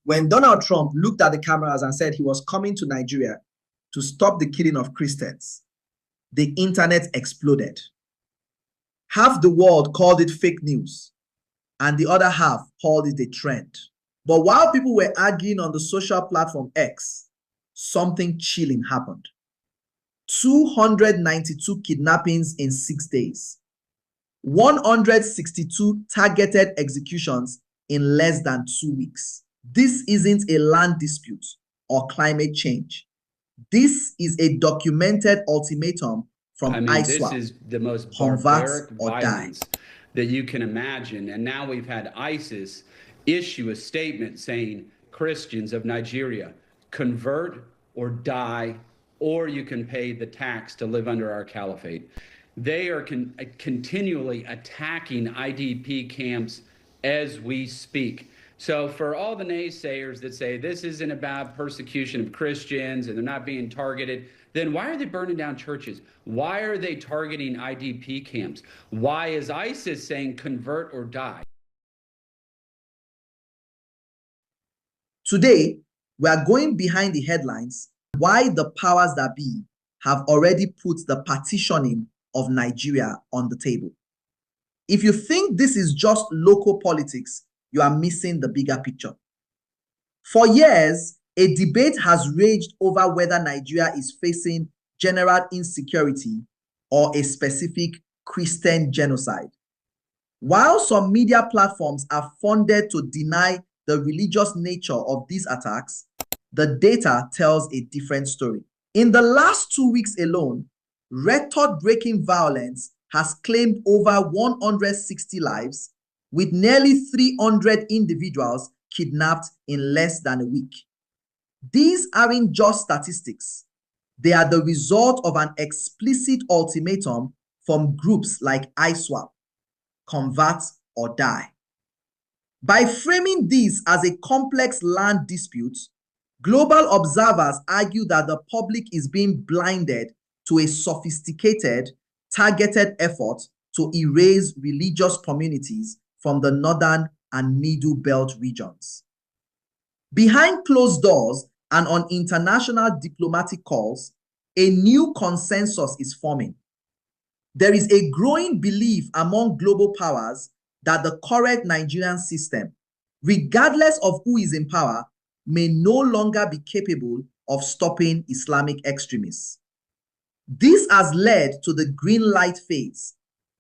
When Donald Trump looked at the cameras and said he was coming to Nigeria to stop the killing of Christians, the internet exploded. Half the world called it fake news, and the other half called it a trend. But while people were arguing on the social platform X, something chilling happened. 292 kidnappings in 6 days. 162 targeted executions in less than 2 weeks. This isn't a land dispute or climate change. This is a documented ultimatum from ISWAP. This is the most barbaric violence that you can imagine. And now we've had ISIS issue a statement saying, Christians of Nigeria, convert or die, or you can pay the tax to live under our caliphate. They are continually attacking IDP camps as we speak. So for all the naysayers that say this isn't about persecution of Christians and they're not being targeted, then why are they burning down churches? Why are they targeting IDP camps? Why is ISIS saying convert or die? Today, we are going behind the headlines why the powers that be have already put the partitioning of Nigeria on the table. If you think this is just local politics, you are missing the bigger picture. For years, a debate has raged over whether Nigeria is facing general insecurity or a specific Christian genocide. While some media platforms are funded to deny the religious nature of these attacks, the data tells a different story. In the last 2 weeks alone, record-breaking violence has claimed over 160 lives, with nearly 300 individuals kidnapped in less than a week. These aren't just statistics. They are the result of an explicit ultimatum from groups like ISWAP, convert or die. By framing this as a complex land dispute, global observers argue that the public is being blinded to a sophisticated, targeted effort to erase religious communities from the northern and middle belt regions. Behind closed doors and on international diplomatic calls, a new consensus is forming. There is a growing belief among global powers that the current Nigerian system, regardless of who is in power, may no longer be capable of stopping Islamic extremists. This has led to the green light phase,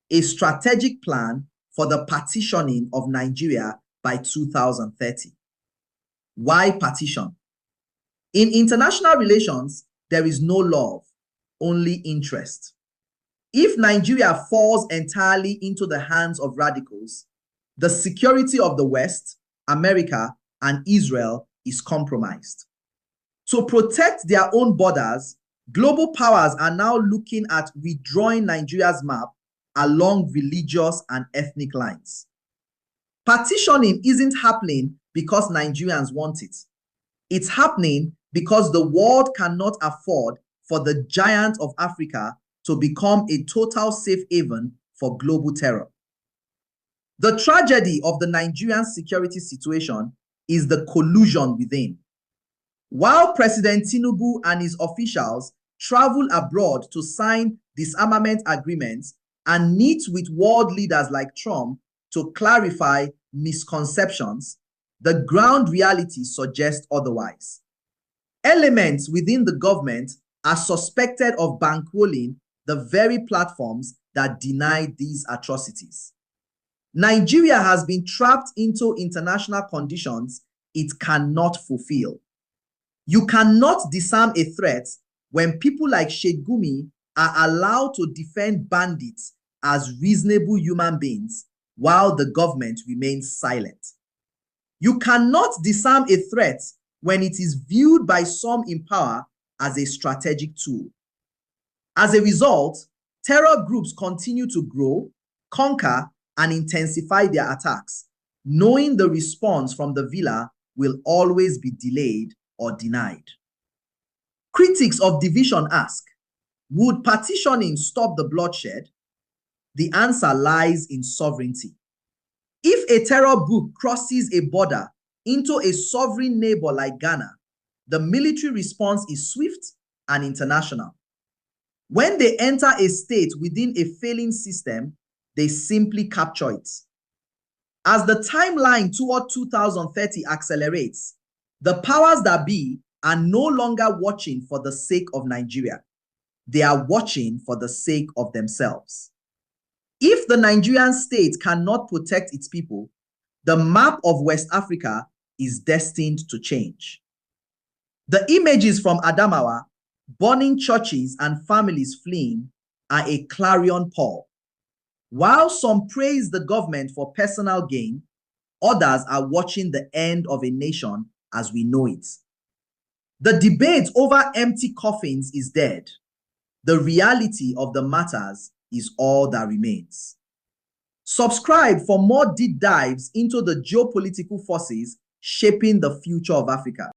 a strategic plan for the partitioning of Nigeria by 2030. Why partition? In international relations, there is no love, only interest. If Nigeria falls entirely into the hands of radicals, the security of the West, America, and Israel is compromised. To protect their own borders, global powers are now looking at redrawing Nigeria's map along religious and ethnic lines. Partitioning isn't happening because Nigerians want it. It's happening because the world cannot afford for the giant of Africa to become a total safe haven for global terror. The tragedy of the Nigerian security situation is the collusion within. While President Tinubu and his officials travel abroad to sign disarmament agreements and meet with world leaders like Trump to clarify misconceptions, the ground reality suggests otherwise. Elements within the government are suspected of bankrolling the very platforms that deny these atrocities. Nigeria has been trapped into international conditions it cannot fulfill. You cannot disarm a threat when people like Sheikh Gumi are allowed to defend bandits as reasonable human beings while the government remains silent. You cannot disarm a threat when it is viewed by some in power as a strategic tool. As a result, terror groups continue to grow, conquer, and intensify their attacks, knowing the response from the villa will always be delayed or denied. Critics of division ask, would partitioning stop the bloodshed? The answer lies in sovereignty. If a terror group crosses a border into a sovereign neighbor like Ghana, the military response is swift and international. When they enter a state within a failing system, they simply capture it. As the timeline toward 2030 accelerates, the powers that be are no longer watching for the sake of Nigeria. They are watching for the sake of themselves. If the Nigerian state cannot protect its people, the map of West Africa is destined to change. The images from Adamawa, burning churches and families fleeing, are a clarion call. While some praise the government for personal gain, others are watching the end of a nation as we know it. The debate over empty coffins is dead. The reality of the matters is all that remains. Subscribe for more deep dives into the geopolitical forces shaping the future of Africa.